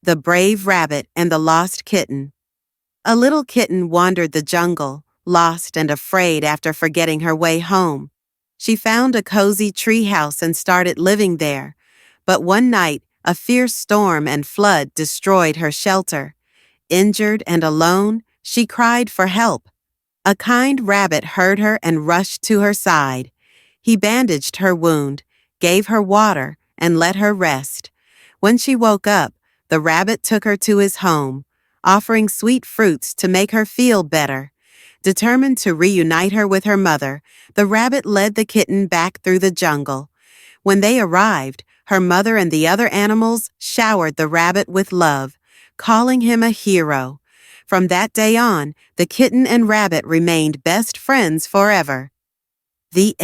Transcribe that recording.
The Brave Rabbit and the Lost Kitten. A little kitten wandered the jungle, lost and afraid after forgetting her way home. She found a cozy treehouse and started living there. But one night, a fierce storm and flood destroyed her shelter. Injured and alone, she cried for help. A kind rabbit heard her and rushed to her side. He bandaged her wound, gave her water, and let her rest. When she woke up, the rabbit took her to his home, offering sweet fruits to make her feel better. Determined to reunite her with her mother, the rabbit led the kitten back through the jungle. When they arrived, her mother and the other animals showered the rabbit with love, calling him a hero. From that day on, the kitten and rabbit remained best friends forever. The